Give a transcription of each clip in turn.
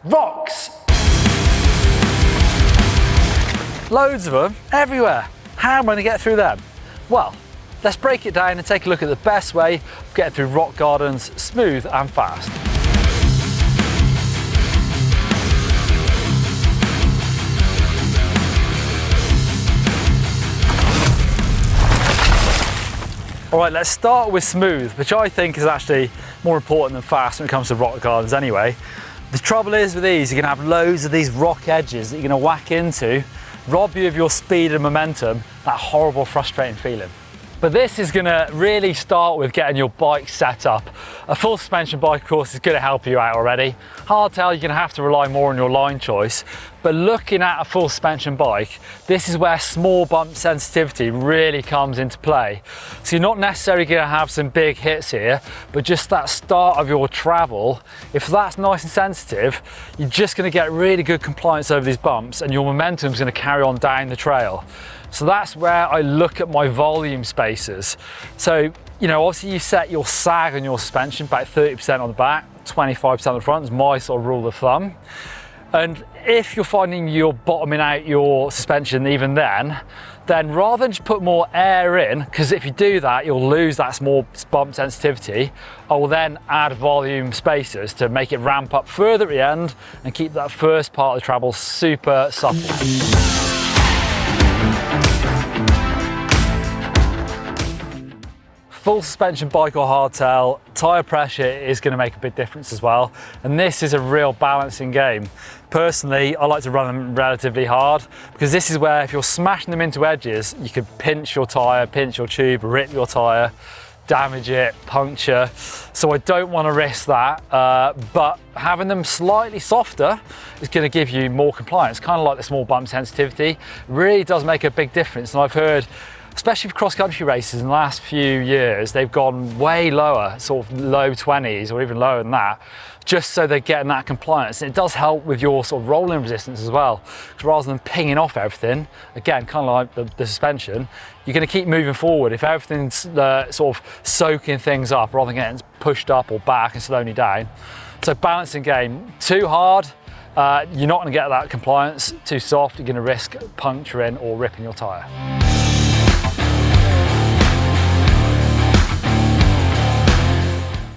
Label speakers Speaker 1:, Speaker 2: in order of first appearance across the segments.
Speaker 1: Rocks! Loads of them, everywhere. How am I going to get through them? Well, let's break it down and take a look at the best way of getting through rock gardens smooth and fast. All right, let's start with smooth, which I think is actually more important than fast when it comes to rock gardens anyway. The trouble is with these, you're gonna have loads of these rock edges that you're gonna whack into, rob you of your speed and momentum, that horrible, frustrating feeling. But this is gonna really start with getting your bike set up. A full suspension bike, of course, is gonna help you out already. Hardtail, you're gonna have to rely more on your line choice. But looking at a full suspension bike, this is where small bump sensitivity really comes into play. So you're not necessarily gonna have some big hits here, but just that start of your travel, if that's nice and sensitive, you're just gonna get really good compliance over these bumps and your momentum's gonna carry on down the trail. So that's where I look at my volume spacers. So, you know, obviously you set your sag on your suspension about 30% on the back, 25% on the front is my sort of rule of thumb. And if you're finding you're bottoming out your suspension even then rather than just put more air in, because if you do that, you'll lose that small bump sensitivity, I will then add volume spacers to make it ramp up further at the end and keep that first part of the travel super supple. Full suspension bike or hardtail, tyre pressure is going to make a big difference as well. And this is a real balancing game. Personally, I like to run them relatively hard because this is where if you're smashing them into edges, you could pinch your tyre, pinch your tube, rip your tyre, damage it, puncture. So I don't want to risk that, but having them slightly softer is going to give you more compliance. Kind of like the small bump sensitivity, really does make a big difference. And I've heard, especially for cross-country races in the last few years, they've gone way lower, sort of low 20s or even lower than that, just so they're getting that compliance. And it does help with your sort of rolling resistance as well, because rather than pinging off everything, again, kind of like the suspension, you're going to keep moving forward. If everything's sort of soaking things up rather than getting pushed up or back and slowing you down. So balancing game, too hard, you're not going to get that compliance. Too soft, you're going to risk puncturing or ripping your tyre.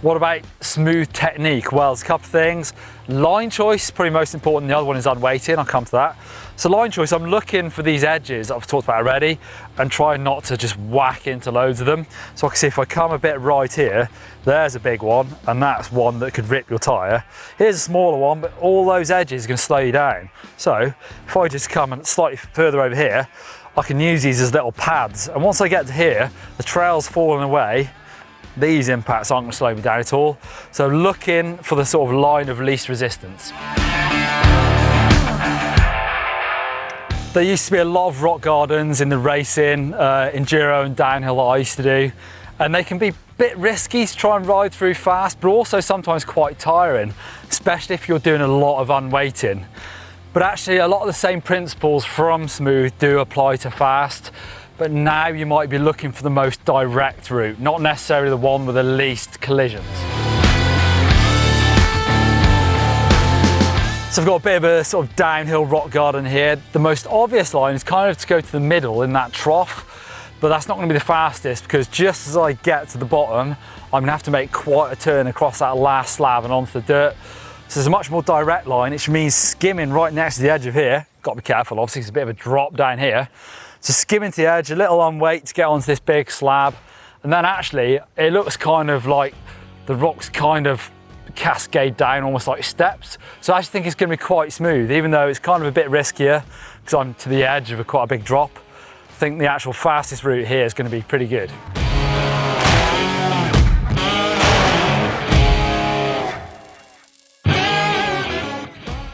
Speaker 1: What about smooth technique? Well, there's a couple of things. Line choice, probably most important. The other one is unweighting, I'll come to that. So line choice, I'm looking for these edges that I've talked about already and trying not to just whack into loads of them. So I can see if I come a bit right here, there's a big one, and that's one that could rip your tyre. Here's a smaller one, but all those edges are going to slow you down. So if I just come slightly further over here, I can use these as little pads. And once I get to here, the trail's falling away. These impacts aren't going to slow me down at all. So looking for the sort of line of least resistance. There used to be a lot of rock gardens in the racing, enduro and downhill that I used to do. And they can be a bit risky to try and ride through fast, but also sometimes quite tiring, especially if you're doing a lot of unweighting. But actually a lot of the same principles from smooth do apply to fast. But now you might be looking for the most direct route, not necessarily the one with the least collisions. So I've got a bit of a sort of downhill rock garden here. The most obvious line is kind of to go to the middle in that trough, but that's not going to be the fastest because just as I get to the bottom, I'm going to have to make quite a turn across that last slab and onto the dirt. So there's a much more direct line, which means skimming right next to the edge of here. Got to be careful, obviously, it's a bit of a drop down here. So skimming to the edge, a little on weight to get onto this big slab. And then actually, it looks kind of like the rocks kind of cascade down almost like steps. So I actually think it's going to be quite smooth, even though it's kind of a bit riskier because I'm to the edge of quite a big drop. I think the actual fastest route here is going to be pretty good.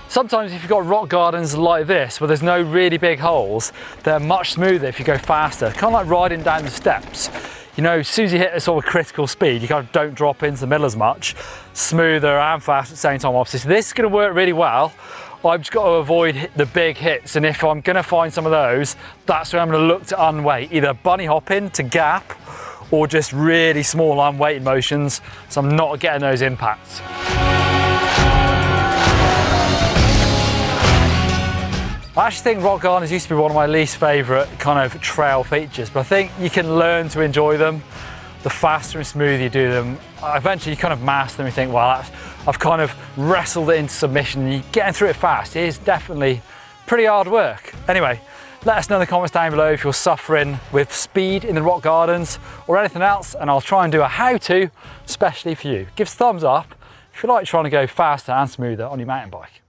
Speaker 1: Sometimes if you've got rock gardens like this, where there's no really big holes, they're much smoother if you go faster. Kind of like riding down the steps. You know, as soon as you hit a sort of critical speed, you kind of don't drop into the middle as much. Smoother and fast at the same time, obviously. So this is going to work really well. I've just got to avoid the big hits, and if I'm going to find some of those, that's where I'm going to look to unweight, either bunny hopping to gap, or just really small unweighted motions, so I'm not getting those impacts. I actually think rock gardens used to be one of my least favourite kind of trail features, but I think you can learn to enjoy them. The faster and smoother you do them, eventually you kind of master them. You think, well, I've kind of wrestled it into submission, and you're getting through it fast. It is definitely pretty hard work. Anyway, let us know in the comments down below if you're suffering with speed in the rock gardens or anything else, and I'll try and do a how-to especially for you. Give us a thumbs up if you like trying to go faster and smoother on your mountain bike.